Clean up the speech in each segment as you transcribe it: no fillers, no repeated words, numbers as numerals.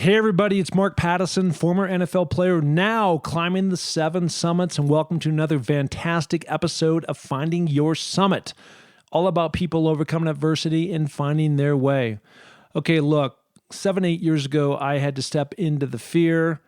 Hey everybody, it's Mark Pattison, former NFL player, now climbing the 7 summits, and welcome to another fantastic episode of Finding Your Summit, all about people overcoming adversity and finding their way. Okay, look, 7-8 years ago, I had to step into the fear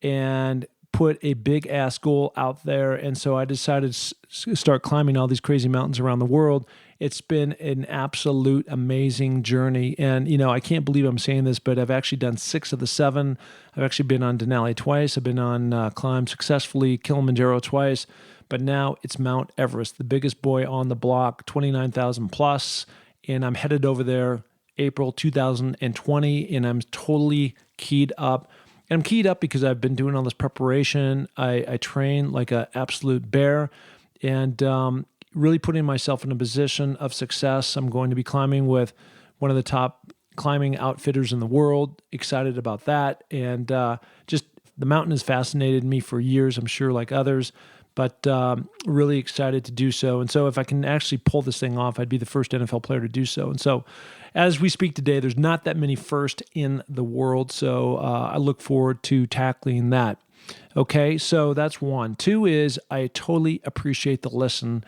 and put a big ass goal out there, and so I decided to start climbing all these crazy mountains around the world. It's been an absolute amazing journey. And, I can't believe I'm saying this, but I've actually done 6 of the 7. I've actually been on Denali twice. I've been on climbed successfully Kilimanjaro twice. But now it's Mount Everest, the biggest boy on the block, 29,000 plus. And I'm headed over there April 2020, and I'm totally keyed up. And I'm keyed up because I've been doing all this preparation. I train like an absolute bear. And really putting myself in a position of success. I'm going to be climbing with one of the top climbing outfitters in the world. Excited about that. And just the mountain has fascinated me for years, I'm sure like others, but really excited to do so. And so if I can actually pull this thing off, I'd be the first NFL player to do so. And so as we speak today, there's not that many first in the world. So I look forward to tackling that. Okay, so that's one. 2 is I totally appreciate the listen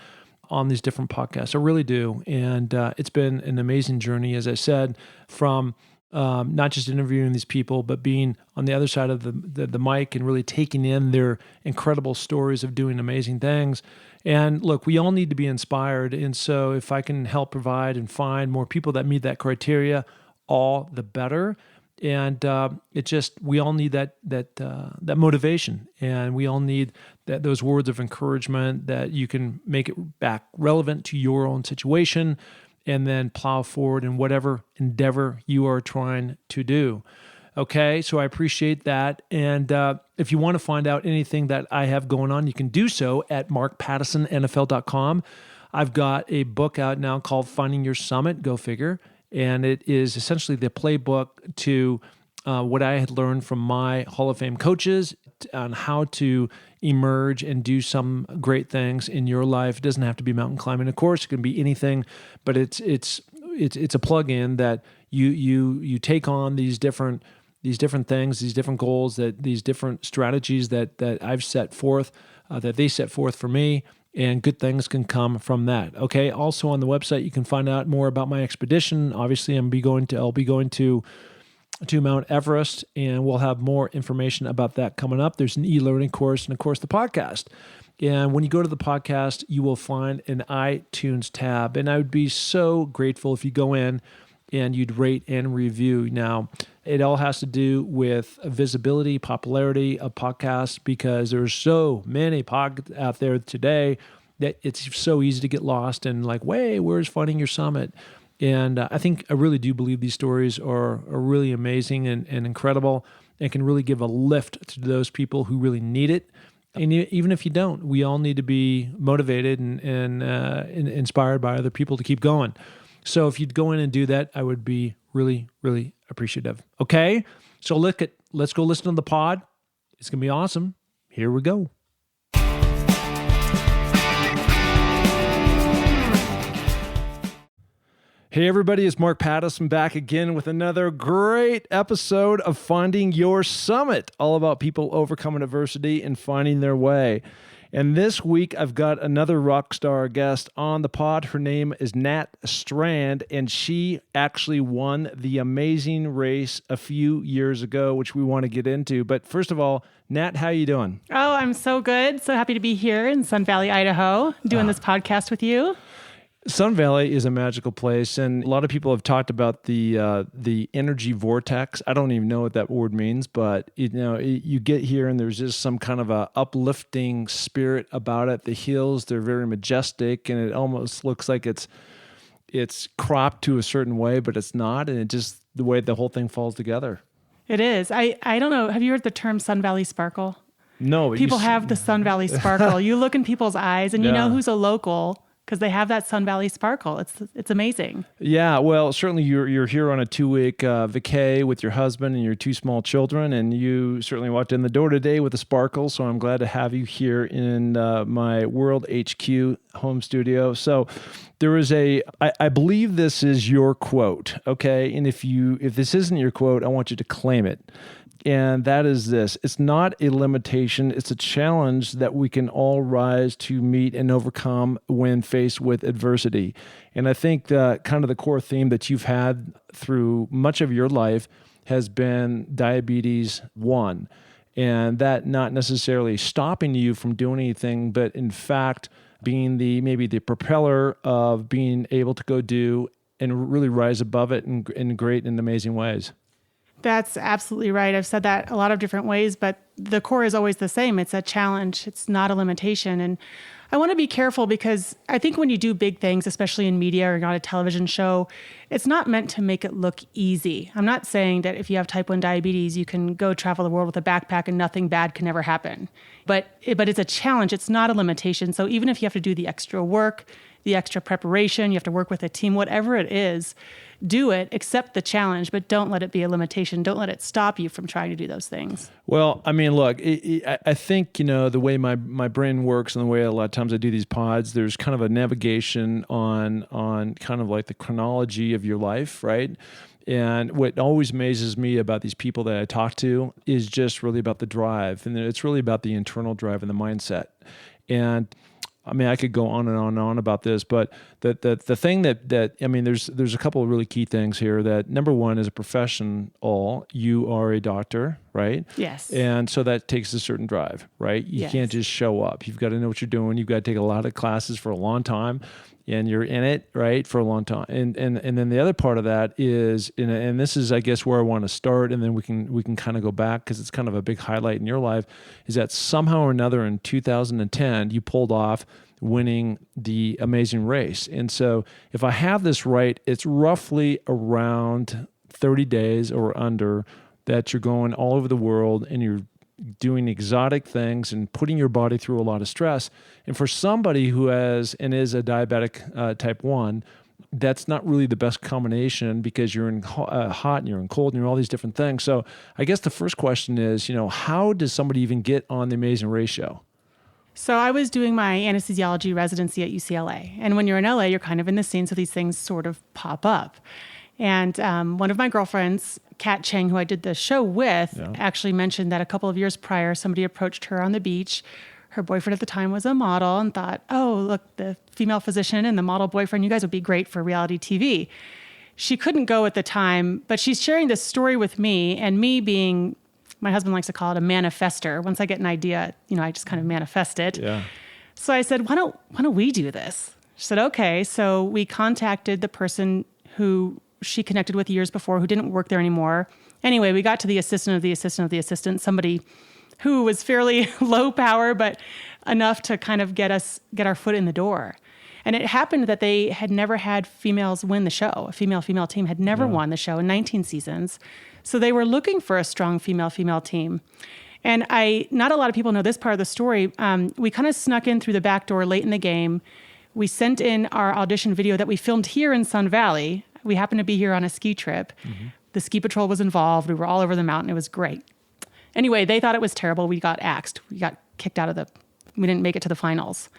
on these different podcasts. I really do. And it's been an amazing journey, as I said, from not just interviewing these people, but being on the other side of the mic and really taking in their incredible stories of doing amazing things. And look, we all need to be inspired. And so if I can help provide and find more people that meet that criteria, all the better. And we all need that motivation, and we all need those words of encouragement that you can make it back relevant to your own situation, and then plow forward in whatever endeavor you are trying to do. Okay, so I appreciate that. And if you want to find out anything that I have going on, you can do so at markpattisonnfl.com. I've got a book out now called Finding Your Summit, go figure. And it is essentially the playbook to what I had learned from my Hall of Fame coaches on how to emerge and do some great things in your life. It doesn't have to be mountain climbing, of course. It can be anything, but it's a plug-in that you take on these different things, these different goals, these different strategies that I've set forth, that they set forth for me. And good things can come from that. Okay. Also on the website, you can find out more about my expedition. Obviously, I'll be going to Mount Everest, and we'll have more information about that coming up. There's an e-learning course, and of course the podcast. And when you go to the podcast, you will find an iTunes tab. And I would be so grateful if you go in and you'd rate and review. Now, it all has to do with visibility, popularity of podcasts, because there's so many podcasts out there today that it's so easy to get lost and like, where's Finding Your Summit? And I really do believe these stories are really amazing and incredible, and can really give a lift to those people who really need it. And even if you don't, we all need to be motivated and inspired by other people to keep going. So if you'd go in and do that, I would be really, really appreciative. Okay? So let's go listen to the pod. It's going to be awesome. Here we go. Hey everybody, it's Mark Pattison back again with another great episode of Finding Your Summit, all about people overcoming adversity and finding their way. And this week, I've got another rock star guest on the pod. Her name is Nat Strand, and she actually won the amazing race a few years ago, which we want to get into. But first of all, Nat, how you doing? Oh, I'm so good. So happy to be here in Sun Valley, Idaho, doing this podcast with you. Sun Valley is a magical place, and a lot of people have talked about the energy vortex. I don't even know what that word means, but you get here and there's just some kind of a uplifting spirit about it. The hills, they're very majestic, and it almost looks like it's cropped to a certain way, but it's not, and it just the way the whole thing falls together. It is. I don't know. Have you heard the term Sun Valley Sparkle? No. People have the Sun Valley Sparkle. You look in people's eyes, and you know who's a local because they have that Sun Valley sparkle. It's amazing. Yeah, well, certainly you're here on a 2-week vacay with your husband and your 2 small children, and you certainly walked in the door today with a sparkle. So I'm glad to have you here in my World HQ home studio. So there is I believe this is your quote, okay? And if this isn't your quote, I want you to claim it. And that is this: it's not a limitation, it's a challenge that we can all rise to meet and overcome when faced with adversity. And I think that kind of the core theme that you've had through much of your life has been diabetes 1. And that not necessarily stopping you from doing anything, but in fact being maybe the propeller of being able to go do and really rise above it in great and amazing ways. That's absolutely right. I've said that a lot of different ways, but the core is always the same. It's a challenge. It's not a limitation. And I want to be careful because I think when you do big things, especially in media or on a television show, it's not meant to make it look easy. I'm not saying that if you have type 1 diabetes, you can go travel the world with a backpack and nothing bad can ever happen. But it's a challenge. It's not a limitation. So even if you have to do the extra work, the extra preparation, you have to work with a team, whatever it is, do it, accept the challenge, but don't let it be a limitation. Don't let it stop you from trying to do those things. Well, I mean, look, I think, the way my brain works and the way a lot of times I do these pods, there's kind of a navigation on kind of like the chronology of your life, right? And what always amazes me about these people that I talk to is just really about the drive. And it's really about the internal drive and the mindset. And I mean, I could go on and on and on about this, but the thing that I mean, there's a couple of really key things here. That number one, as a professional, you are a doctor, right? Yes. And so that takes a certain drive, right? You can't just show up. You've got to know what you're doing. You've got to take a lot of classes for a long time, and you're in it, right, for a long time. And then the other part of that is, and this is, I guess, where I want to start, and then we can kind of go back because it's kind of a big highlight in your life, is that somehow or another in 2010 you pulled off winning the Amazing Race. And so if I have this right, it's roughly around 30 days or under that you're going all over the world and you're doing exotic things and putting your body through a lot of stress. And for somebody who has and is a diabetic type 1, that's not really the best combination because you're in hot and you're in cold and you're all these different things. So I guess the first question is, how does somebody even get on the Amazing Race show? So I was doing my anesthesiology residency at UCLA. And when you're in LA, you're kind of in the scene, so these things sort of pop up. And one of my girlfriends, Kat Cheng, who I did the show with, actually mentioned that a couple of years prior, somebody approached her on the beach. Her boyfriend at the time was a model and thought, oh, look, the female physician and the model boyfriend, you guys would be great for reality TV. She couldn't go at the time, but she's sharing this story with me, and me being, my husband likes to call it a manifester. Once I get an idea, I just kind of manifest it. Yeah. So I said, why don't we do this? She said, okay. So we contacted the person who she connected with years before who didn't work there anymore. Anyway, we got to the assistant of the assistant of the assistant, somebody who was fairly low power, but enough to kind of get our foot in the door. And it happened that they had never had females win the show. A female team had never won the show in 19 seasons. So they were looking for a strong female team. And not a lot of people know this part of the story. We kind of snuck in through the back door late in the game. We sent in our audition video that we filmed here in Sun Valley. We happened to be here on a ski trip. Mm-hmm. The ski patrol was involved. We were all over the mountain. It was great. Anyway, they thought it was terrible. We got axed. We got kicked out we didn't make it to the finals.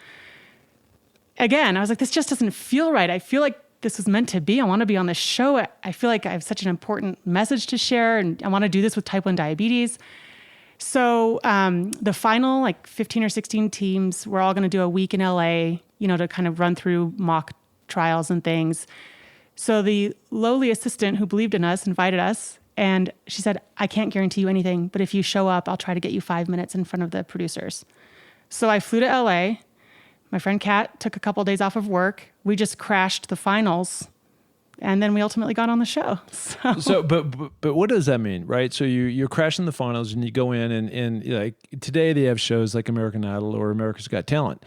Again, I was like, this just doesn't feel right. I feel like this was meant to be. I want to be on this show. I feel like I have such an important message to share, and I want to do this with type 1 diabetes. So the final 15 or 16 teams, we're all going to do a week in LA, to kind of run through mock trials and things. So the lowly assistant who believed in us invited us, and she said, I can't guarantee you anything, but if you show up, I'll try to get you 5 minutes in front of the producers. So I flew to LA. My friend Kat took a couple of days off of work. We just crashed the finals, and then we ultimately got on the show. But what does that mean, right? So you're crashing the finals, and you go in, and like today they have shows like American Idol or America's Got Talent,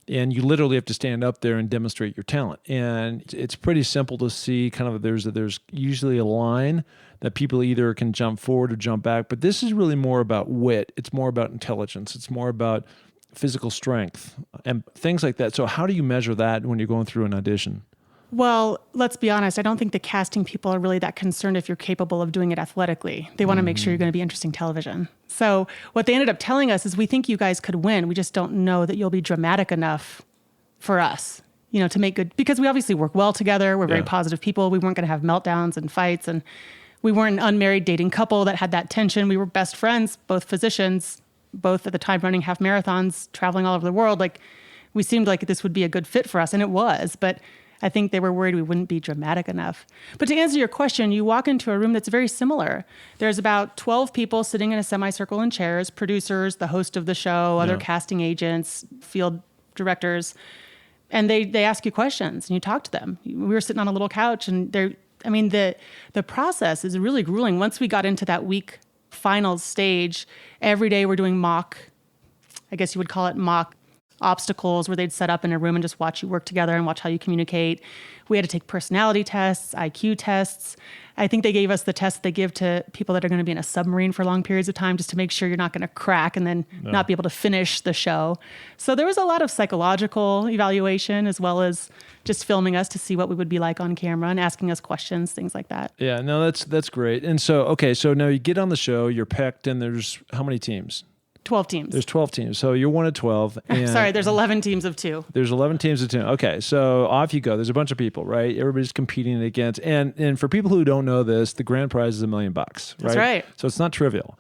and you literally have to stand up there and demonstrate your talent. And it's pretty simple to see. Kind of there's usually a line that people either can jump forward or jump back. But this is really more about wit. It's more about intelligence. It's more about physical strength and things like that. So how do you measure that when you're going through an audition? Well, let's be honest. I don't think the casting people are really that concerned if you're capable of doing it athletically. They want to make sure you're going to be interesting television. So what they ended up telling us is, we think you guys could win. We just don't know that you'll be dramatic enough for us, to make good, because we obviously work well together. We're very positive people. We weren't going to have meltdowns and fights, and we weren't an unmarried dating couple that had that tension. We were best friends, both physicians, both at the time running half marathons, traveling all over the world. Like, we seemed like this would be a good fit for us, and it was, but I think they were worried we wouldn't be dramatic enough. But to answer your question, you walk into a room that's very similar. There's about 12 people sitting in a semicircle in chairs, producers, the host of the show, other casting agents, field directors, and they ask you questions and you talk to them. We were sitting on a little couch, and the process is really grueling. Once we got into that week final stage, every day we're doing mock, I guess you would call it mock obstacles, where they'd set up in a room and just watch you work together and watch how you communicate. We had to take personality tests, IQ tests. I think they gave us the tests they give to people that are going to be in a submarine for long periods of time, just to make sure you're not going to crack and then not be able to finish the show. So there was a lot of psychological evaluation, as well as just filming us to see what we would be like on camera and asking us questions, things like that. Yeah, no, that's great. And so now you get on the show, you're picked, and there's how many teams? 12 teams. There's 12 teams. So you're one of 12. And Sorry, there's 11 teams of 2. There's 11 teams of 2. Okay, so off you go. There's a bunch of people, right? Everybody's competing against. And for people who don't know this, the grand prize is $1 million, right? That's right. So it's not trivial.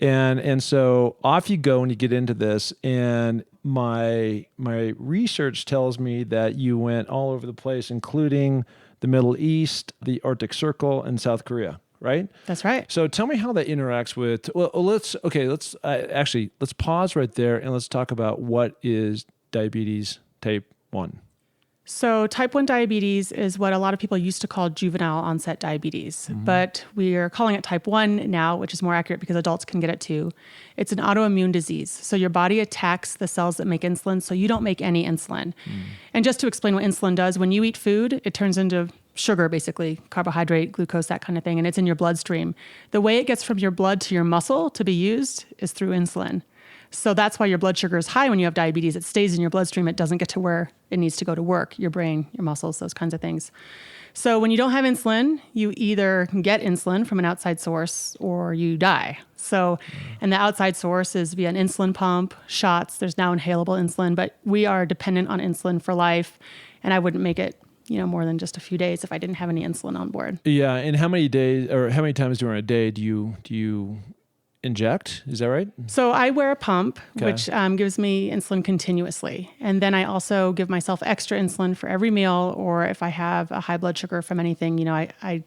And so off you go and you get into this. And my research tells me that you went all over the place, including the Middle East, the Arctic Circle, and South Korea. Right? That's right. So tell me how that interacts with, let's pause right there and let's talk about what is diabetes type 1. So type 1 diabetes is what a lot of people used to call juvenile onset diabetes, but we are calling it type 1 now, which is more accurate because adults can get it too. It's an autoimmune disease. So your body attacks the cells that make insulin, so you don't make any insulin. And just to explain what insulin does, when you eat food, it turns into sugar, basically, carbohydrate, glucose, that kind of thing, and it's in your bloodstream. The way it gets from your blood to your muscle to be used is through insulin. So that's why your blood sugar is high when you have diabetes. It stays in your bloodstream. It doesn't get to where it needs to go to work, your brain, your muscles, those kinds of things. So when you don't have insulin, you either get insulin from an outside source or you die. So, and the outside source is via an insulin pump, shots. There's now inhalable insulin, but we are dependent on insulin for life. And I wouldn't make it, more than just a few days if I didn't have any insulin on board. Yeah. And how many days or how many times during a day do you inject? Is that right? So I wear a pump, which gives me insulin continuously. And then I also give myself extra insulin for every meal, or if I have a high blood sugar from anything, I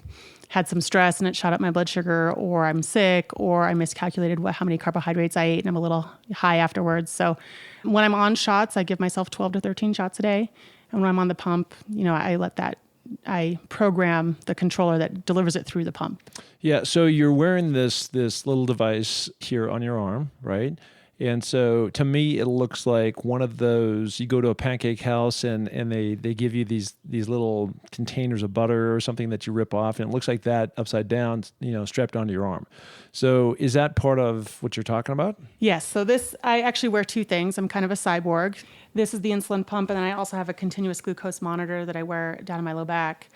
had some stress and it shot up my blood sugar, or I'm sick, or I miscalculated how many carbohydrates I ate and I'm a little high afterwards. So when I'm on shots, I give myself 12 to 13 shots a day. And when I'm on the pump, I program the controller that delivers it through the pump. Yeah. So you're wearing this little device here on your arm, right? And so to me, it looks like one of those, you go to a pancake house and they give you these little containers of butter or something that you rip off. And it looks like that upside down, strapped onto your arm. So is that part of what you're talking about? Yes. So I actually wear 2 things. I'm kind of a cyborg. This is the insulin pump. And then I also have a continuous glucose monitor that I wear down in my low back.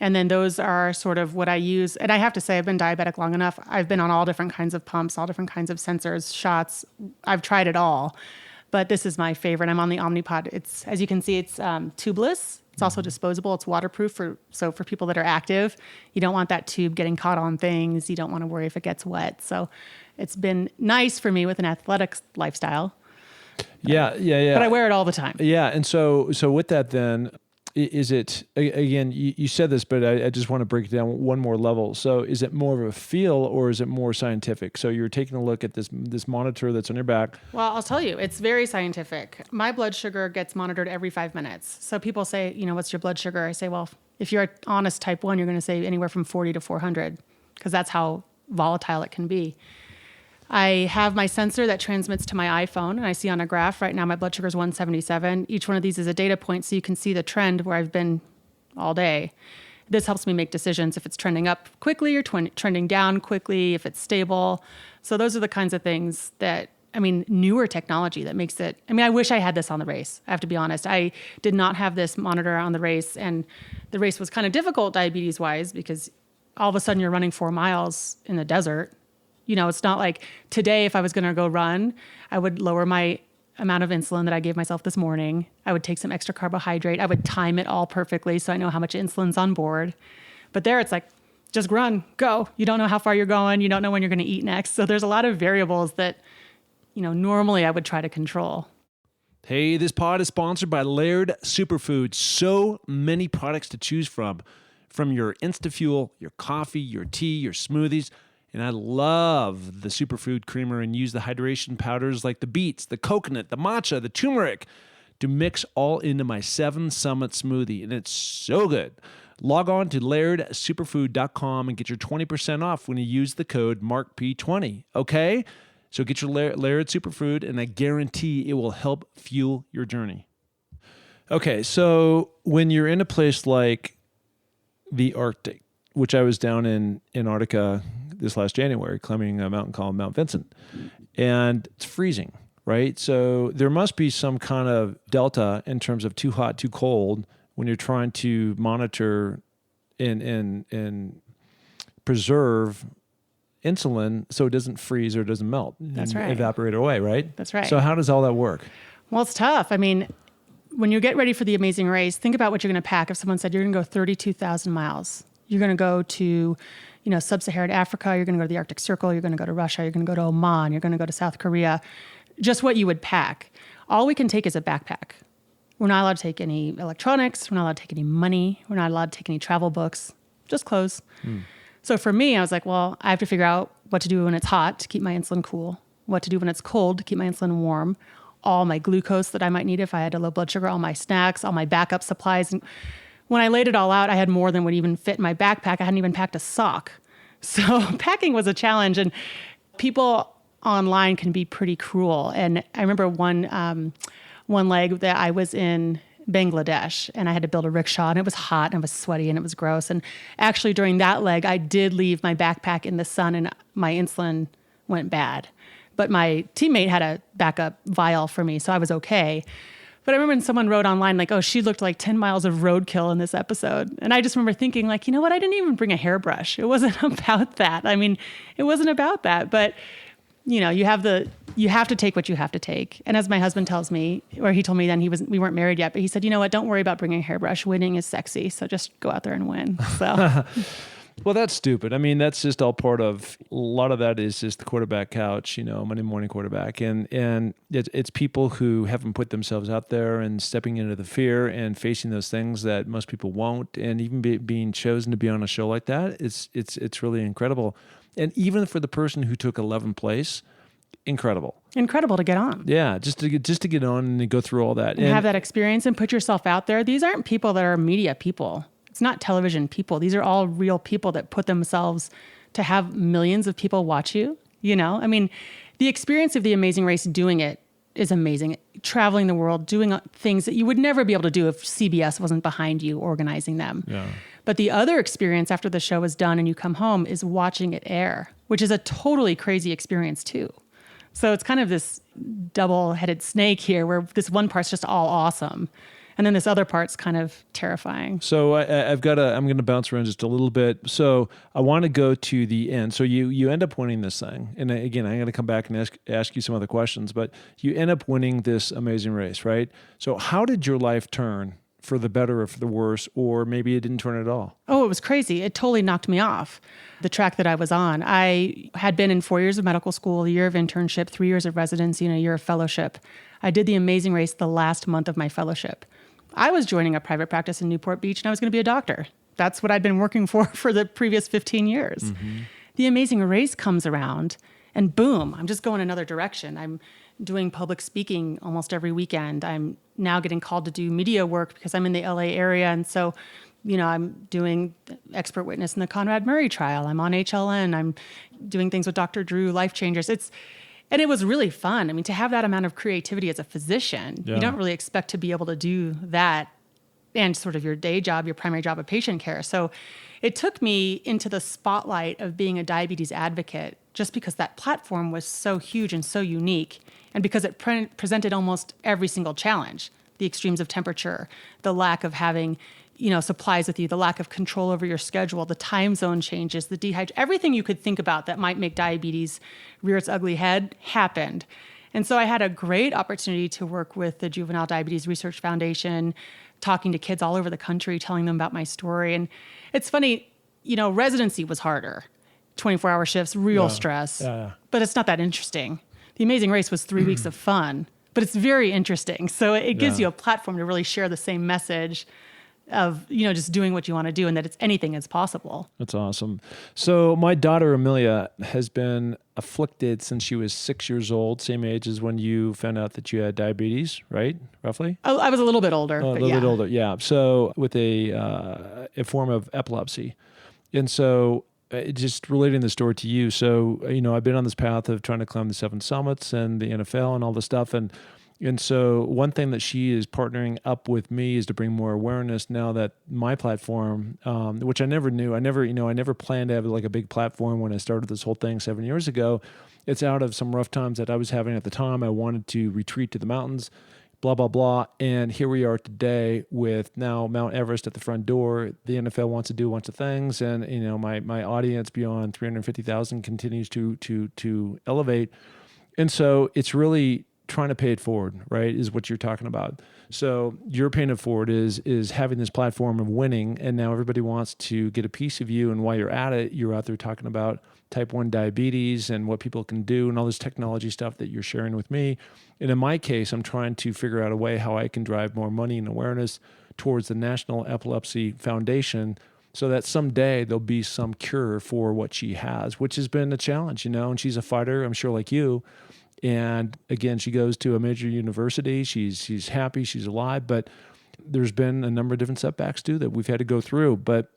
And then those are sort of what I use. And I have to say, I've been diabetic long enough. I've been on all different kinds of pumps, all different kinds of sensors, shots. I've tried it all. But this is my favorite. I'm on the Omnipod. It's, as you can see, it's tubeless. It's also disposable. It's waterproof. So for people that are active, you don't want that tube getting caught on things. You don't want to worry if it gets wet. So it's been nice for me with an athletic lifestyle. Yeah. But I wear it all the time. Yeah. And so with that then, is it, again, you said this, but I just want to break it down one more level. So is it more of a feel or is it more scientific? So you're taking a look at this monitor that's on your back. Well, I'll tell you, it's very scientific. My blood sugar gets monitored every 5 minutes. So people say, what's your blood sugar? I say, well, if you're an honest type 1, you're going to say anywhere from 40 to 400 because that's how volatile it can be. I have my sensor that transmits to my iPhone, and I see on a graph right now my blood sugar is 177. Each one of these is a data point, so you can see the trend where I've been all day. This helps me make decisions if it's trending up quickly or trending down quickly, if it's stable. So those are the kinds of things that newer technology that makes it, I wish I had this on the race. I have to be honest. I did not have this monitor on the race, and the race was kind of difficult diabetes wise because all of a sudden you're running 4 miles in the desert. It's not like today, if I was going to go run, I would lower my amount of insulin that I gave myself this morning. I would take some extra carbohydrate. I would time it all perfectly so I know how much insulin's on board. But there it's like, just run, go. You don't know how far you're going. You don't know when you're going to eat next. So there's a lot of variables that, normally I would try to control. Hey, this pod is sponsored by Laird Superfood. So many products to choose from your InstaFuel, your coffee, your tea, your smoothies. And I love the superfood creamer and use the hydration powders like the beets, the coconut, the matcha, the turmeric to mix all into my 7 Summit smoothie. And it's so good. Log on to lairdsuperfood.com and get your 20% off when you use the code MARKP20. Okay? So get your Laird Superfood, and I guarantee it will help fuel your journey. Okay, so when you're in a place like the Arctic, which I was down in Antarctica this last January, climbing a mountain called Mount Vincent, and it's freezing, right? So there must be some kind of delta in terms of too hot, too cold when you're trying to monitor and preserve insulin so it doesn't freeze or it doesn't melt. That's right. Evaporate away, right? That's right. So how does all that work? Well, it's tough. When you get ready for the amazing race, think about what you're going to pack. If someone said you're going to go 32,000 miles, you're going to go to, sub-Saharan Africa, you're going to go to the Arctic Circle, you're going to go to Russia, you're going to go to Oman, you're going to go to South Korea, just what you would pack. All we can take is a backpack. We're not allowed to take any electronics. We're not allowed to take any money. We're not allowed to take any travel books, just clothes. So for me, I was like, well, I have to figure out what to do when it's hot to keep my insulin cool, what to do when it's cold to keep my insulin warm, all my glucose that I might need if I had a low blood sugar, all my snacks, all my backup supplies. And when I laid it all out, I had more than would even fit in my backpack. I hadn't even packed a sock. So packing was a challenge, and people online can be pretty cruel. And I remember one leg that I was in Bangladesh, and I had to build a rickshaw, and it was hot and it was sweaty and it was gross. And actually during that leg, I did leave my backpack in the sun and my insulin went bad. But my teammate had a backup vial for me, so I was okay. But I remember when someone wrote online, like, oh, she looked like 10 miles of roadkill in this episode. And I just remember thinking, like, you know what? I didn't even bring a hairbrush. It wasn't about that. It wasn't about that. But you have to take what you have to take. And as my husband tells me, or he told me then we weren't married yet, but he said, you know what, don't worry about bringing a hairbrush. Winning is sexy. So just go out there and win. So. Well, that's stupid. That's just all part of, a lot of that is just the quarterback couch, Monday morning quarterback. And it's people who haven't put themselves out there and stepping into the fear and facing those things that most people won't. And even being chosen to be on a show like that, it's really incredible. And even for the person who took 11th place, incredible to get on. Yeah, just to get on and to go through all that and have that experience and put yourself out there. These aren't people that are media people. It's not television people. These are all real people that put themselves to have millions of people watch you. The experience of the Amazing Race, doing it is amazing. Traveling the world, doing things that you would never be able to do if CBS wasn't behind you organizing them. Yeah. But the other experience after the show is done and you come home is watching it air, which is a totally crazy experience too. So it's kind of this double-headed snake here where this one part's just all awesome. And then this other part's kind of terrifying. So I'm going to bounce around just a little bit. So I want to go to the end. So you end up winning this thing. And again, I'm going to come back and ask you some other questions, but you end up winning this amazing race, right? So how did your life turn, for the better or for the worse, or maybe it didn't turn at all? Oh, it was crazy. It totally knocked me off the track that I was on. I had been in 4 years of medical school, a year of internship, 3 years of residency, and a year of fellowship. I did the Amazing Race the last month of my fellowship. I was joining a private practice in Newport Beach, and I was going to be a doctor. That's what I'd been working for the previous 15 years. Mm-hmm. The Amazing Race comes around, and boom, I'm just going another direction. I'm doing public speaking almost every weekend. I'm now getting called to do media work because I'm in the LA area. And so, I'm doing expert witness in the Conrad Murray trial. I'm on HLN. I'm doing things with Dr. Drew, Life Changers. And it was really fun. To have that amount of creativity as a physician, You don't really expect to be able to do that and sort of your day job, your primary job of patient care. So it took me into the spotlight of being a diabetes advocate just because that platform was so huge and so unique, and because it presented almost every single challenge, the extremes of temperature, the lack of having, supplies with you, the lack of control over your schedule, the time zone changes, the dehydration, everything you could think about that might make diabetes rear its ugly head happened. And so I had a great opportunity to work with the Juvenile Diabetes Research Foundation, talking to kids all over the country, telling them about my story. And it's funny, residency was harder. 24-hour shifts, real stress. Yeah. But it's not that interesting. The Amazing Race was 3 weeks of fun, but it's very interesting. So it gives you a platform to really share the same message of, just doing what you want to do, and that anything is possible. That's awesome. So my daughter, Amelia, has been afflicted since she was 6 years old, same age as when you found out that you had diabetes, right? Roughly? Oh, I was a little bit older. A little bit older, yeah. So with a form of epilepsy. And so just relating the story to you. So, I've been on this path of trying to climb the 7 summits and the NFL and all this stuff. And so one thing that she is partnering up with me is to bring more awareness now that my platform, which I never knew, I never planned to have like a big platform when I started this whole thing 7 years ago. It's out of some rough times that I was having at the time. I wanted to retreat to the mountains, blah, blah, blah. And here we are today with now Mount Everest at the front door. The NFL wants to do a bunch of things. And, my audience beyond 350,000 continues to elevate. And so it's really trying to pay it forward, right, is what you're talking about. So you're paying it forward is having this platform of winning, and now everybody wants to get a piece of you. And while you're at it, you're out there talking about type 1 diabetes and what people can do and all this technology stuff that you're sharing with me. And in my case, I'm trying to figure out a way how I can drive more money and awareness towards the National Epilepsy Foundation so that someday there'll be some cure for what she has, which has been a challenge, and she's a fighter, I'm sure, like you. And again, she goes to a major university. She's happy, she's alive, but there's been a number of different setbacks too that we've had to go through. But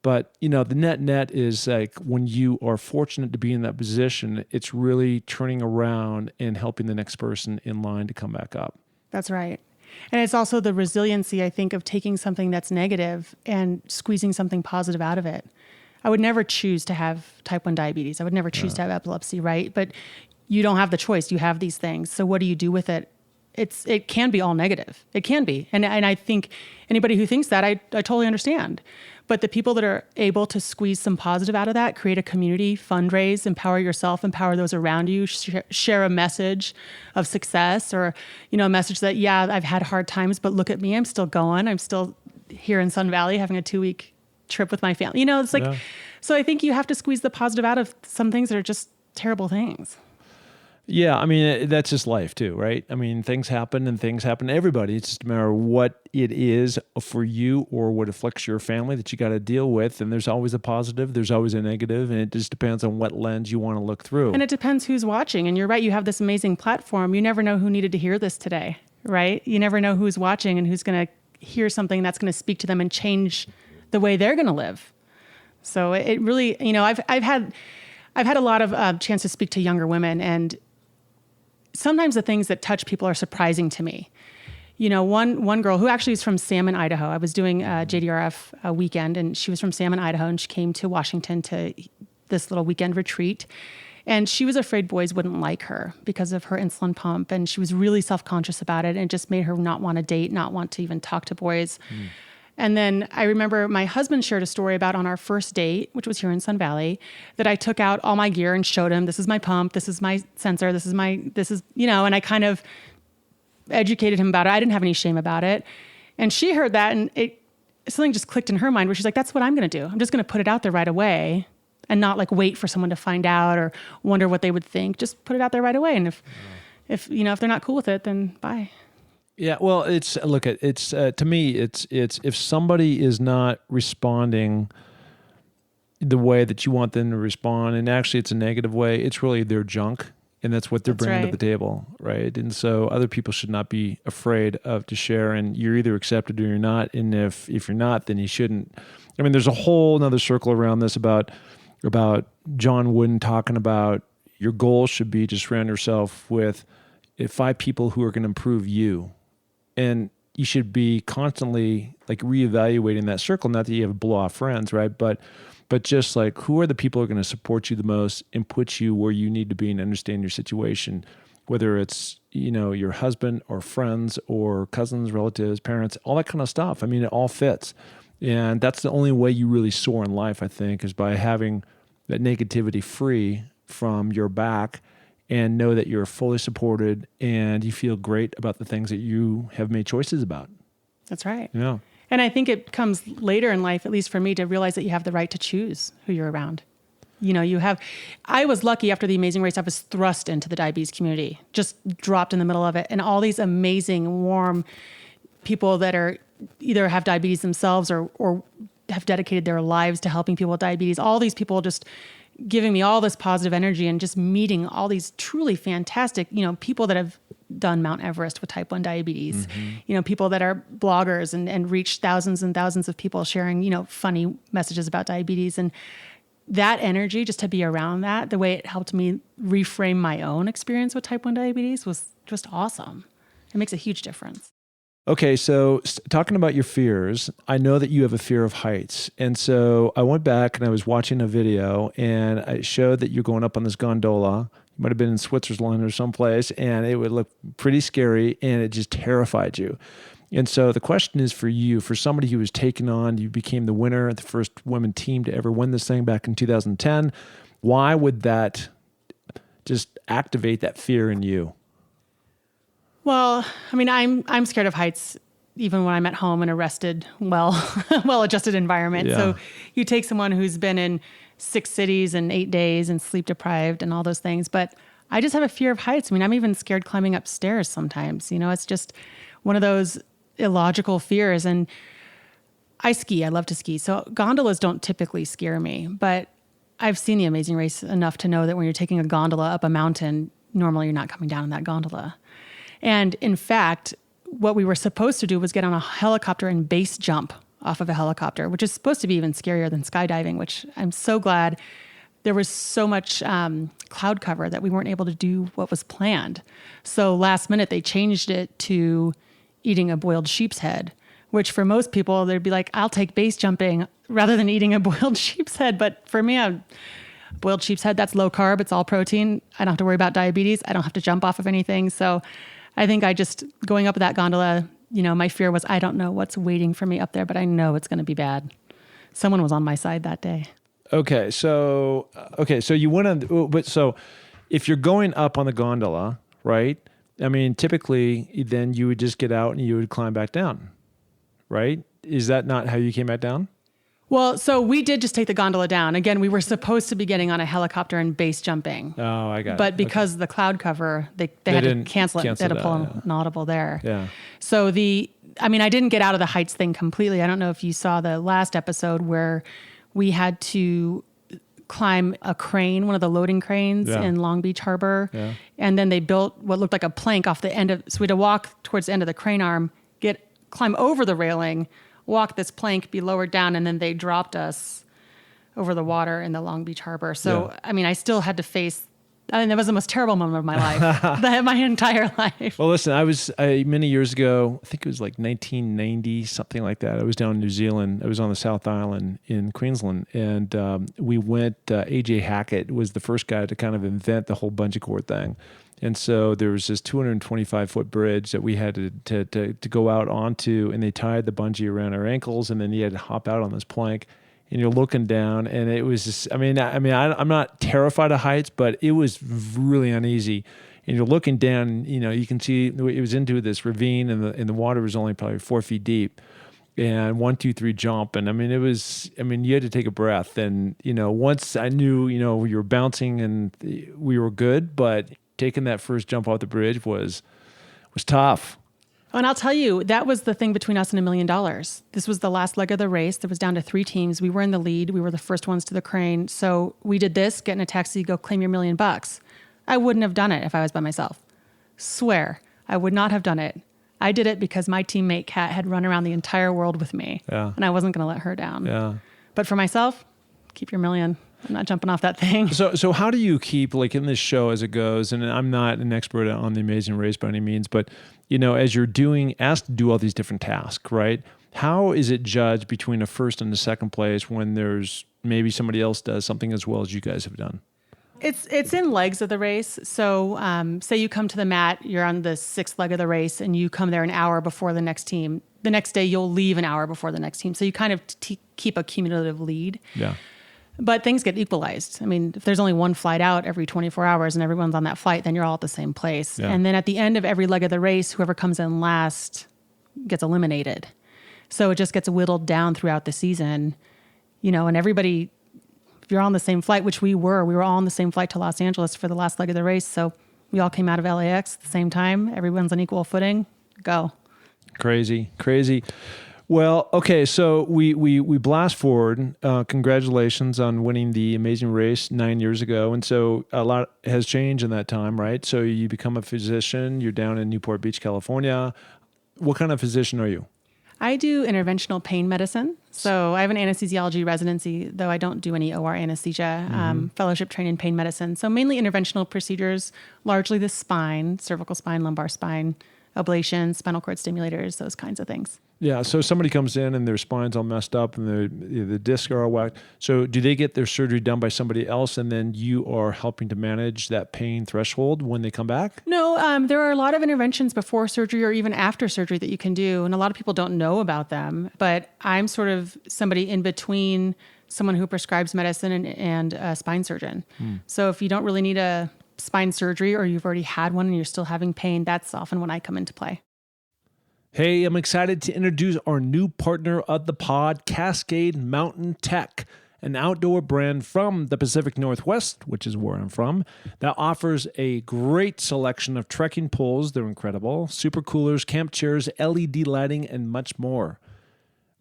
the net is like when you are fortunate to be in that position, it's really turning around and helping the next person in line to come back up. That's right. And it's also the resiliency, I think, of taking something that's negative and squeezing something positive out of it. I would never choose to have type 1 diabetes. I would never choose to have epilepsy, right? But you don't have the choice. You have these things. So what do you do with it? It can be all negative. It can be. And I think anybody who thinks that, I totally understand. But the people that are able to squeeze some positive out of that, create a community, fundraise, empower yourself, empower those around you, share a message of success, or, a message that, yeah, I've had hard times, but look at me, I'm still going. I'm still here in Sun Valley having a 2-week trip with my family. It's like, So I think you have to squeeze the positive out of some things that are just terrible things. Yeah, I mean, that's just life too, right? I mean, things happen to everybody. It's just a matter of what it is for you or what afflicts your family that you got to deal with. And there's always a positive, there's always a negative, and it just depends on what lens you want to look through. And it depends who's watching. And you're right, you have this amazing platform. You never know who needed to hear this today, right? You never know who's watching and who's going to hear something that's going to speak to them and change the way they're going to live. So it really, I've had a lot of chance to speak to younger women, and sometimes the things that touch people are surprising to me. One girl who actually is from Salmon, Idaho. I was doing JDRF weekend, and she was from Salmon, Idaho, and she came to Washington to this little weekend retreat. And she was afraid boys wouldn't like her because of her insulin pump, and she was really self-conscious about it, and it just made her not want to date, not want to even talk to boys. And then I remember my husband shared a story about on our first date, which was here in Sun Valley, that I took out all my gear and showed him, this is my pump, this is my sensor, and I kind of educated him about it. I didn't have any shame about it. And she heard that, and something just clicked in her mind where she's like, that's what I'm going to do. I'm just going to put it out there right away and not like wait for someone to find out or wonder what they would think. Just put it out there right away. And if they're not cool with it, then bye. Yeah, well, to me, it's if somebody is not responding the way that you want them to respond, and actually it's a negative way, it's really their junk, and that's what they're bringing to the table, right? And so other people should not be afraid to share, and you're either accepted or you're not, and if you're not, then you shouldn't. I mean, there's a whole another circle around this about John Wooden talking about your goal should be to surround yourself with 5 people who are going to improve you. And you should be constantly like reevaluating that circle. Not that you have blow off friends, right? But just like, who are the people who are going to support you the most and put you where you need to be and understand your situation, whether it's, your husband or friends or cousins, relatives, parents, all that kind of stuff. I mean, it all fits. And that's the only way you really soar in life, I think, is by having that negativity free from your back and know that you're fully supported and you feel great about the things that you have made choices about. That's right. Yeah. And I think it comes later in life, at least for me, to realize that you have the right to choose who you're around. I was lucky after the Amazing Race, I was thrust into the diabetes community, just dropped in the middle of it. And all these amazing, warm people that are either have diabetes themselves or have dedicated their lives to helping people with diabetes. All these people just giving me all this positive energy and just meeting all these truly fantastic, people that have done Mount Everest with type 1 diabetes, people that are bloggers and reach thousands and thousands of people sharing, funny messages about diabetes. And that energy, just to be around that, the way it helped me reframe my own experience with type 1 diabetes was just awesome. It makes a huge difference. Okay, so talking about your fears, I know that you have a fear of heights. And so I went back and I was watching a video and it showed that you're going up on this gondola. You might have been in Switzerland or someplace, and it would look pretty scary and it just terrified you. And so the question is for you, for somebody who was taken on, you became the winner, the first women team to ever win this thing back in 2010. Why would that just activate that fear in you? Well, I mean, I'm scared of heights even when I'm at home in a rested, well-adjusted environment. Yeah. So you take someone who's been in 6 cities in 8 days and sleep deprived and all those things. But I just have a fear of heights. I mean, I'm even scared climbing upstairs sometimes. It's just one of those illogical fears. And I ski. I love to ski. So gondolas don't typically scare me. But I've seen The Amazing Race enough to know that when you're taking a gondola up a mountain, normally you're not coming down in that gondola. And in fact, what we were supposed to do was get on a helicopter and base jump off of a helicopter, which is supposed to be even scarier than skydiving, which I'm so glad there was so much cloud cover that we weren't able to do what was planned. So last minute, they changed it to eating a boiled sheep's head, which for most people, they'd be like, I'll take base jumping rather than eating a boiled sheep's head. But for me, boiled sheep's head, that's low carb. It's all protein. I don't have to worry about diabetes. I don't have to jump off of anything. So I think going up that gondola, my fear was, I don't know what's waiting for me up there, but I know it's going to be bad. Someone was on my side that day. Okay. So you went on, but so if you're going up on the gondola, right? I mean, typically then you would just get out and you would climb back down, right? Is that not how you came back down? Well, so we did just take the gondola down. Again, we were supposed to be getting on a helicopter and base jumping. Oh, I got it. But because of the cloud cover, they had to cancel it. They had to pull an audible there. Yeah. So I didn't get out of the heights thing completely. I don't know if you saw the last episode where we had to climb a crane, one of the loading cranes in Long Beach Harbor. Yeah. And then they built what looked like a plank off the end of, so we had to walk towards the end of the crane arm, climb over the railing, walk this plank, be lowered down, and then they dropped us over the water in the Long Beach Harbor. So, I still had to face, that was the most terrible moment of my life, my entire life. Well, listen, many years ago, I think it was like 1990, something like that. I was down in New Zealand. I was on the South Island in Queensland, and we went, A.J. Hackett was the first guy to kind of invent the whole bungee cord thing. And so there was this 225-foot bridge that we had to go out onto, and they tied the bungee around our ankles, and then you had to hop out on this plank, and you're looking down, and it was just, I'm not terrified of heights, but it was really uneasy. And you're looking down, you can see it was into this ravine, and the water was only probably 4 feet deep. And 1, 2, 3 jump. And you had to take a breath. And, once I knew, we were bouncing and we were good, but taking that first jump off the bridge was tough. And I'll tell you, that was the thing between us and $1 million. This was the last leg of the race. There was down to 3 teams. We were in the lead. We were the first ones to the crane. So we did this, get in a taxi, go claim your $1 million. I wouldn't have done it if I was by myself. Swear, I would not have done it. I did it because my teammate Kat had run around the entire world with me. Yeah. And I wasn't going to let her down. Yeah. But for myself, keep your $1 million. I'm not jumping off that thing. So how do you keep, like in this show as it goes, and I'm not an expert on the Amazing Race by any means, but as you're asked to do all these different tasks, right? How is it judged between a first and a second place when there's maybe somebody else does something as well as you guys have done? It's in legs of the race. So say you come to the mat, you're on the sixth leg of the race, and you come there an hour before the next team. The next day, you'll leave an hour before the next team. So you kind of keep a cumulative lead. Yeah. But things get equalized. I mean, if there's only one flight out every 24 hours and everyone's on that flight, then you're all at the same place. Yeah. And then at the end of every leg of the race, whoever comes in last gets eliminated. So it just gets whittled down throughout the season, and everybody, if you're on the same flight, which we were all on the same flight to Los Angeles for the last leg of the race. So we all came out of LAX at the same time. Everyone's on equal footing. Go. Crazy. Well, okay, so we blast forward. Congratulations on winning the Amazing Race 9 years ago. And so a lot has changed in that time, right? So you become a physician. You're down in Newport Beach, California. What kind of physician are you? I do interventional pain medicine. So I have an anesthesiology residency, though I don't do any OR anesthesia, fellowship trained in pain medicine. So mainly interventional procedures, largely the spine, cervical spine, lumbar spine, ablation, spinal cord stimulators, those kinds of things. Yeah, so somebody comes in and their spine's all messed up and the discs are all whacked. So do they get their surgery done by somebody else and then you are helping to manage that pain threshold when they come back? No, there are a lot of interventions before surgery or even after surgery that you can do, and a lot of people don't know about them. But I'm sort of somebody in between someone who prescribes medicine and a spine surgeon. So if you don't really need a spine surgery or you've already had one and you're still having pain, that's often when I come into play. Hey, I'm excited to introduce our new partner of the pod, Cascade Mountain Tech, an outdoor brand from the Pacific Northwest, which is where I'm from, that offers a great selection of trekking poles. They're incredible. Super coolers, camp chairs, LED lighting, and much more.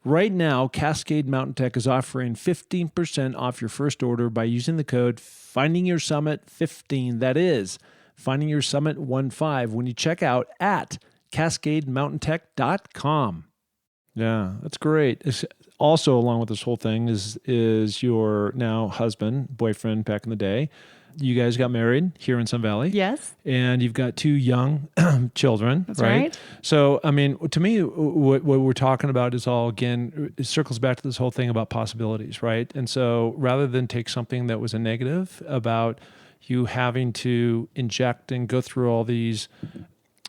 Right now, Cascade Mountain Tech is offering 15% off your first order by using the code FindingYourSummit15. That is, FindingYourSummit15 when you check out at CascadeMountainTech.com. Yeah, that's great. It's also, along with this whole thing, is your now husband, boyfriend back in the day. You guys got married here in Sun Valley. Yes. And you've got 2 young children. That's right. So, I mean, to me, what we're talking about is all, again, it circles back to this whole thing about possibilities, right? And so rather than take something that was a negative about you having to inject and go through all these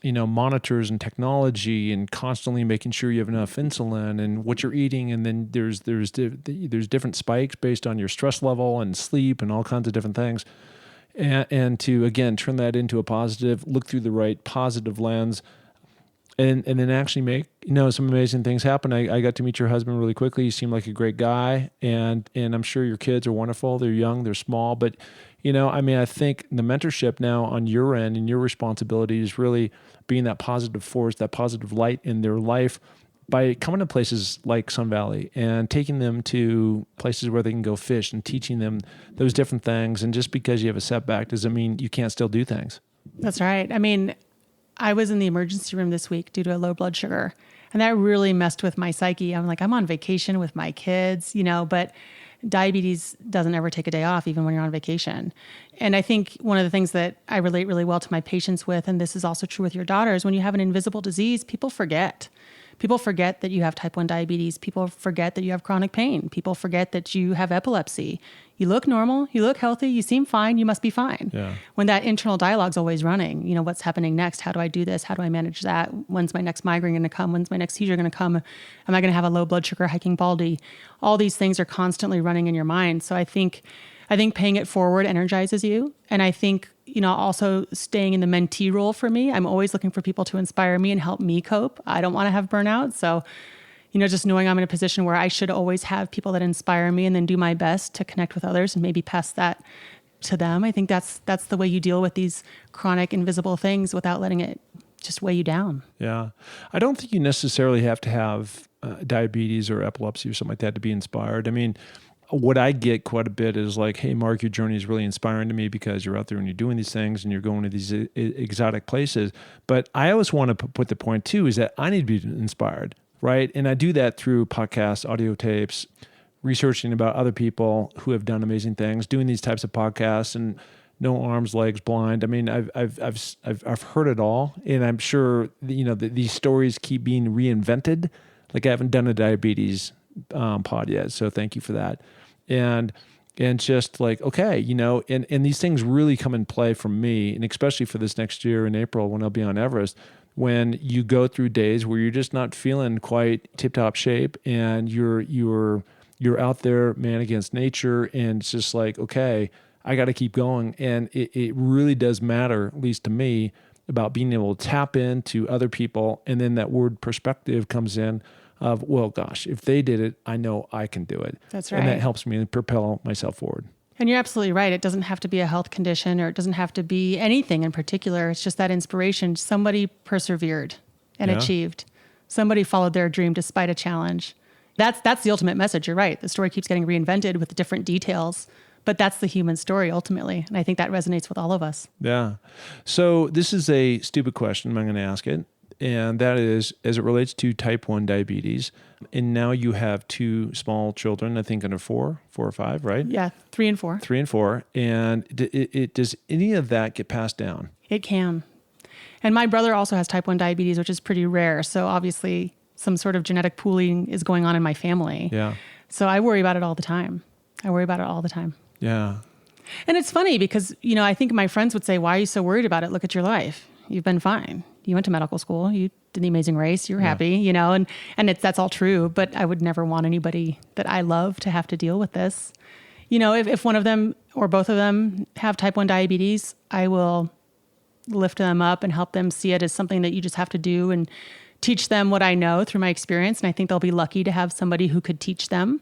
monitors and technology and constantly making sure you have enough insulin and what you're eating. And then there's different spikes based on your stress level and sleep and all kinds of different things. And to, again, turn that into a positive, look through the right positive lens and then actually make, some amazing things happen. I got to meet your husband really quickly. He seemed like a great guy and I'm sure your kids are wonderful. They're young, they're small, but I think the mentorship now on your end and your responsibility is really being that positive force, that positive light in their life by coming to places like Sun Valley and taking them to places where they can go fish and teaching them those different things. And just because you have a setback doesn't mean you can't still do things. That's right. I mean, I was in the emergency room this week due to a low blood sugar, and that really messed with my psyche. I'm like, I'm on vacation with my kids, but diabetes doesn't ever take a day off, even when you're on vacation. And I think one of the things that I relate really well to my patients with, and this is also true with your daughters, when you have an invisible disease, people forget. People forget that you have type 1 diabetes. People forget that you have chronic pain. People forget that you have epilepsy. You look normal. You look healthy. You seem fine. You must be fine. Yeah. When that internal dialogue's always running, what's happening next? How do I do this? How do I manage that? When's my next migraine going to come? When's my next seizure going to come? Am I going to have a low blood sugar hiking baldy? All these things are constantly running in your mind. So I think paying it forward energizes you. And I think, also staying in the mentee role for me, I'm always looking for people to inspire me and help me cope. I don't want to have burnout. So, just knowing I'm in a position where I should always have people that inspire me and then do my best to connect with others and maybe pass that to them. I think that's the way you deal with these chronic invisible things without letting it just weigh you down. Yeah. I don't think you necessarily have to have diabetes or epilepsy or something like that to be inspired. I mean, what I get quite a bit is like, hey, Mark, your journey is really inspiring to me because you're out there and you're doing these things and you're going to these exotic places. But I always want to put the point too, is that I need to be inspired, right? And I do that through podcasts, audio tapes, researching about other people who have done amazing things, doing these types of podcasts, and no arms, legs, blind. I mean, I've heard it all, and I'm sure these stories keep being reinvented. Like I haven't done a diabetes pod yet, so thank you for that. And just like, okay, and these things really come in play for me, and especially for this next year in April when I'll be on Everest, when you go through days where you're just not feeling quite tip-top shape, and you're out there, man, against nature, and it's just like, okay, I got to keep going. And it really does matter, at least to me, about being able to tap into other people. And then that word perspective comes in of, well, gosh, if they did it, I know I can do it. That's right. And that helps me propel myself forward. And you're absolutely right. It doesn't have to be a health condition, or it doesn't have to be anything in particular. It's just that inspiration. Somebody persevered and achieved. Somebody followed their dream despite a challenge. That's the ultimate message. You're right. The story keeps getting reinvented with different details, but that's the human story ultimately. And I think that resonates with all of us. Yeah. So this is a stupid question, but I'm going to ask it. And that is, as it relates to type 1 diabetes, and now you have 2 small children, I think under 4 or 5, right? Yeah, 3 and 4. 3 and 4. And does any of that get passed down? It can. And my brother also has type 1 diabetes, which is pretty rare. So obviously some sort of genetic pooling is going on in my family. Yeah. So I worry about it all the time. Yeah. And it's funny because, I think my friends would say, why are you so worried about it? Look at your life. You've been fine. You went to medical school. You did the Amazing Race. You're happy, and that's all true. But I would never want anybody that I love to have to deal with this. If one of them or both of them have type 1 diabetes, I will lift them up and help them see it as something that you just have to do and teach them what I know through my experience. And I think they'll be lucky to have somebody who could teach them.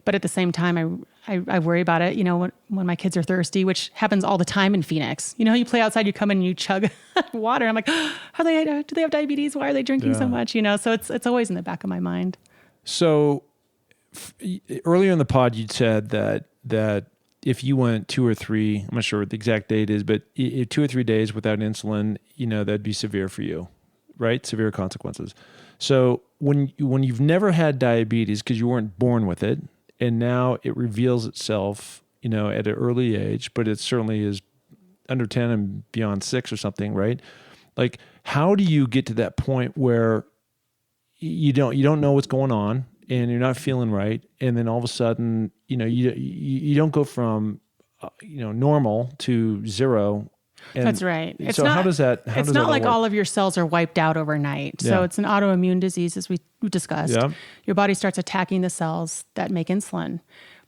But at the same time, I worry about it, when my kids are thirsty, which happens all the time in Phoenix. You play outside, you come in and you chug water. I'm like, do they have diabetes? Why are they drinking so much? So it's always in the back of my mind. So earlier in the pod, you said that if you went 2 or 3, I'm not sure what the exact date is, but 2 or 3 days without insulin, that'd be severe for you, right? Severe consequences. So when you've never had diabetes because you weren't born with it, and now it reveals itself, at an early age, but it certainly is under 10 and beyond 6 or something, right? Like, how do you get to that point where you don't know what's going on and you're not feeling right, and then all of a sudden, you don't go from normal to 0. And that's right. So how does that? It's not like all of your cells are wiped out overnight. So Yeah. it's an autoimmune disease, as we discussed. Yeah. Your body starts attacking the cells that make insulin.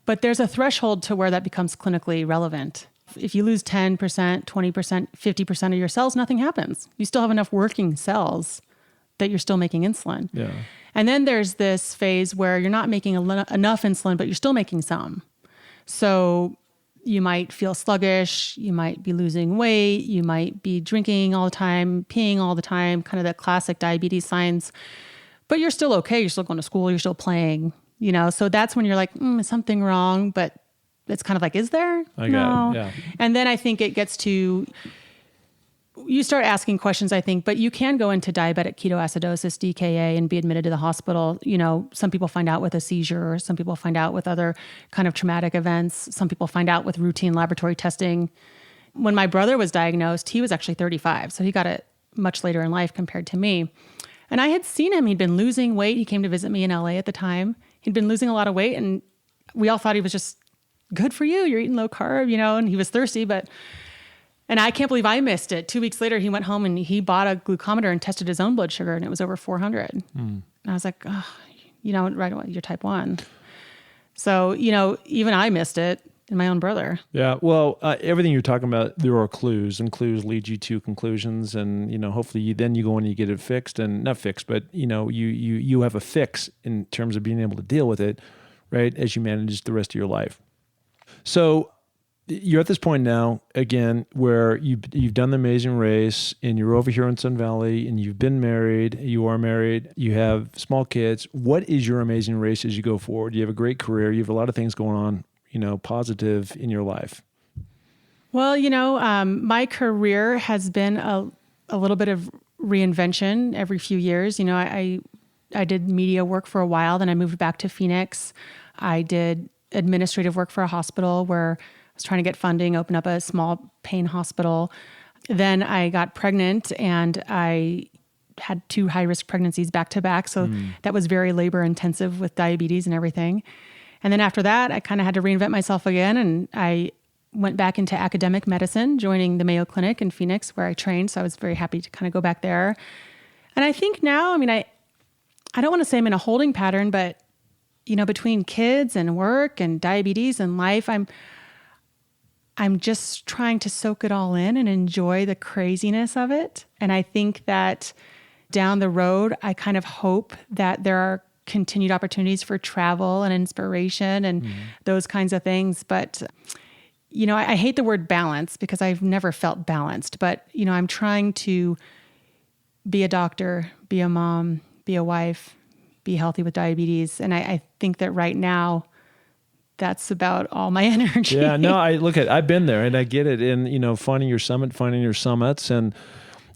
But there's a threshold to where that becomes clinically relevant. If you lose 10%, 20%, 50% of your cells, nothing happens. You still have enough working cells that you're still making insulin. Yeah. And then there's this phase where you're not making enough insulin, but you're still making some. So you might feel sluggish, you might be losing weight, you might be drinking all the time, peeing all the time, kind of the classic diabetes signs, but you're still okay. You're still going to school, you're still playing, so that's when you're like, is something wrong? But it's kind of like, is there? I got it. Yeah. And then I think it gets to, you start asking questions, I think, but you can go into diabetic ketoacidosis, DKA, and be admitted to the hospital. Some people find out with a seizure, some people find out with other kind of traumatic events. Some people find out with routine laboratory testing. When my brother was diagnosed, he was actually 35. So he got it much later in life compared to me. And I had seen him. He'd been losing weight. He came to visit me in LA at the time. He'd been losing a lot of weight, and we all thought he was just good for you. You're eating low carb, and he was thirsty, and I can't believe I missed it. 2 weeks later, he went home and he bought a glucometer and tested his own blood sugar, and it was over 400. And I was like, right away, you're type 1. So, even I missed it in my own brother. Yeah. Well, everything you're talking about, there are clues, and clues lead you to conclusions. And, hopefully then you go and you get it fixed, and not fixed, but, you have a fix in terms of being able to deal with it, right, as you manage the rest of your life. So you're at this point now, again, where you've done the Amazing Race, and you're over here in Sun Valley, and you've been married, you are married, you have small kids. What is your Amazing Race as you go forward? You have a great career. You have a lot of things going on, positive in your life. Well, my career has been a little bit of reinvention every few years. I I did media work for a while. Then I moved back to Phoenix. I did administrative work for a hospital where I was trying to get funding, open up a small pain hospital. Then I got pregnant and I had 2 high-risk pregnancies back to back. So that was very labor intensive with diabetes and everything. And then after that, I kind of had to reinvent myself again. And I went back into academic medicine, joining the Mayo Clinic in Phoenix where I trained. So I was very happy to kind of go back there. And I think now, I don't want to say I'm in a holding pattern, but between kids and work and diabetes and life, I'm just trying to soak it all in and enjoy the craziness of it. And I think that down the road, I kind of hope that there are continued opportunities for travel and inspiration and those kinds of things. But, I hate the word balance because I've never felt balanced, but, I'm trying to be a doctor, be a mom, be a wife, be healthy with diabetes. And I think that right now, that's about all my energy. Yeah, no, I've been there and I get it. And, finding your summits. And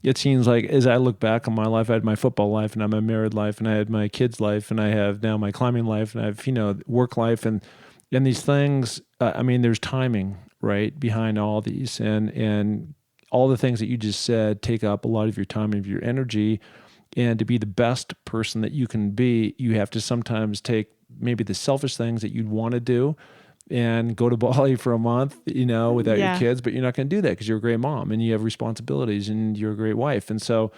it seems like as I look back on my life, I had my football life and I'm a married life and I had my kids' life and I have now my climbing life and I have, work life and these things, there's timing, right, behind all these. And all the things that you just said take up a lot of your time and of your energy. And to be the best person that you can be, you have to sometimes take maybe the selfish things that you'd want to do and go to Bali for a month, without your kids, but you're not going to do that because you're a great mom and you have responsibilities and you're a great wife. And so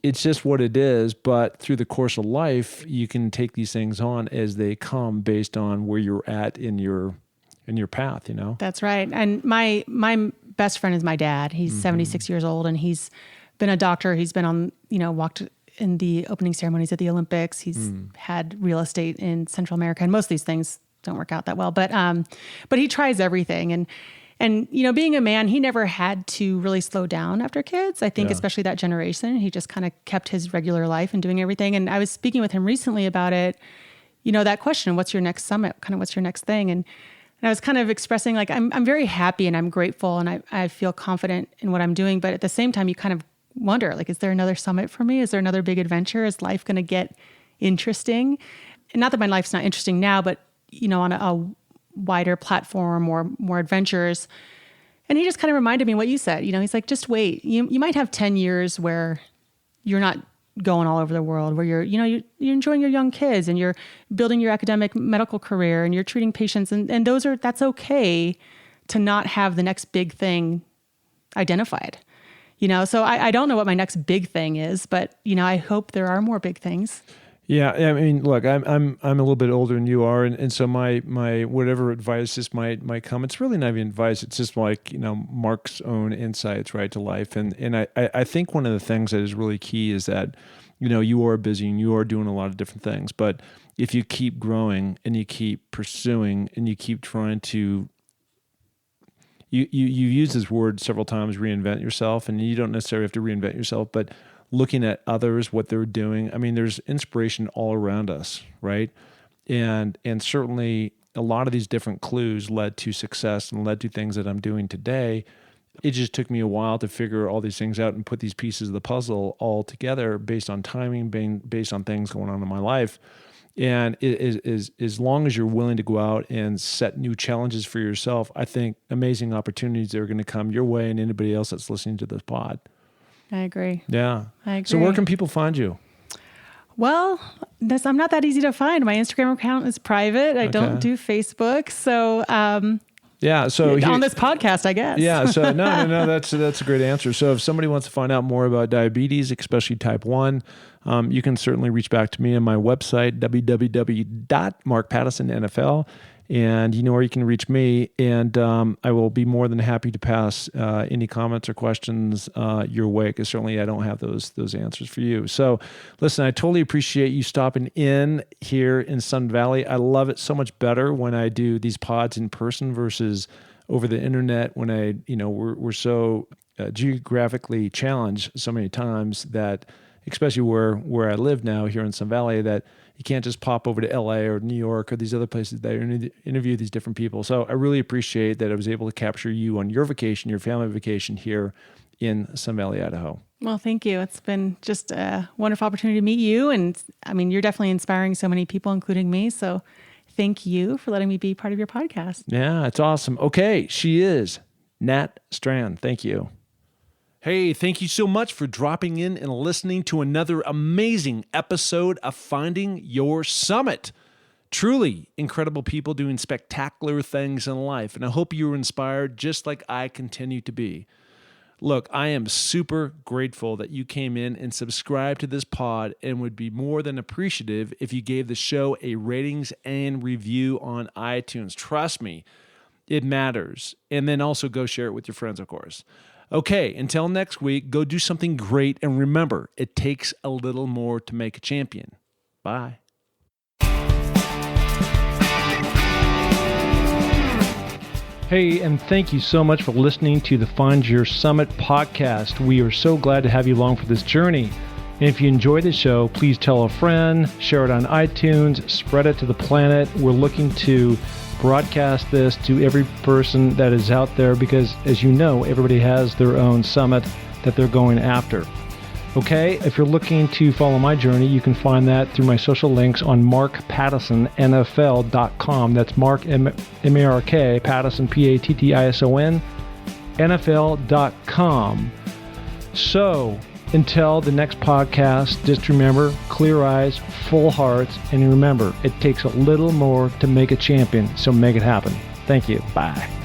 it's just what it is. But through the course of life, you can take these things on as they come based on where you're at in your path, That's right. And my best friend is my dad. He's 76 years old and he's been a doctor. He's been on, walked in the opening ceremonies at the Olympics. He's had real estate in Central America, and most of these things don't work out that well. But he tries everything, and being a man, he never had to really slow down after kids. I think, especially that generation, he just kind of kept his regular life and doing everything. And I was speaking with him recently about it. That question: "What's your next summit? Kind of what's your next thing?" And I was kind of expressing like I'm very happy and I'm grateful and I feel confident in what I'm doing, but at the same time, you kind of wonder, like, is there another summit for me? Is there another big adventure? Is life going to get interesting? And not that my life's not interesting now, but, on a wider platform or more adventures. And he just kind of reminded me what you said. He's like, just wait. You might have 10 years where you're not going all over the world, where you're enjoying your young kids and you're building your academic medical career and you're treating patients. And that's okay to not have the next big thing identified. So I don't know what my next big thing is, but, I hope there are more big things. Yeah. Look, I'm a little bit older than you are. And so my whatever advice this might come, it's really not even advice. It's just like, Mark's own insights, right, to life. And I think one of the things that is really key is that, you are busy and you are doing a lot of different things, but if you keep growing and you keep pursuing and you keep trying to, You use this word several times, reinvent yourself, and you don't necessarily have to reinvent yourself, but looking at others, what they're doing. There's inspiration all around us, right? And certainly a lot of these different clues led to success and led to things that I'm doing today. It just took me a while to figure all these things out and put these pieces of the puzzle all together based on timing, based on things going on in my life. And it is as long as you're willing to go out and set new challenges for yourself, I think amazing opportunities are going to come your way and anybody else that's listening to this pod. I agree. Yeah. I agree. So where can people find you? Well, I'm not that easy to find. My Instagram account is private. I don't do Facebook. So yeah. So on this podcast, I guess. Yeah. So no. That's a great answer. So if somebody wants to find out more about diabetes, especially type 1, you can certainly reach back to me on my website, www.markpattisinnfl. And you know where you can reach me. And I will be more than happy to pass any comments or questions your way, because certainly I don't have those answers for you. So listen, I totally appreciate you stopping in here in Sun Valley. I love it so much better when I do these pods in person versus over the internet, when we're so geographically challenged so many times that, especially where I live now here in Sun Valley, that you can't just pop over to LA or New York or these other places that interview these different people. So I really appreciate that I was able to capture you on your vacation, your family vacation here in Sun Valley, Idaho. Well, thank you. It's been just a wonderful opportunity to meet you. And I mean, you're definitely inspiring so many people, including me. So thank you for letting me be part of your podcast. Yeah, it's awesome. Okay, she is Nat Strand. Thank you. Hey, thank you so much for dropping in and listening to another amazing episode of Finding Your Summit. Truly incredible people doing spectacular things in life, and I hope you were inspired just like I continue to be. Look, I am super grateful that you came in and subscribed to this pod, and would be more than appreciative if you gave the show a ratings and review on iTunes. Trust me, it matters. And then also go share it with your friends, of course. Okay, until next week, go do something great, and remember, it takes a little more to make a champion. Bye. Hey, and thank you so much for listening to the Find Your Summit podcast. We are so glad to have you along for this journey. And if you enjoy the show, please tell a friend, share it on iTunes, spread it to the planet. We're looking to broadcast this to every person that is out there because, as you know, everybody has their own summit that they're going after. Okay, if you're looking to follow my journey, you can find that through my social links on markpattisonnfl.com. That's Mark, M-A-R-K, Pattison, P-A-T-T-I-S-O-N, NFL.com. So, until the next podcast, just remember, clear eyes, full hearts, and remember, it takes a little more to make a champion, so make it happen. Thank you. Bye.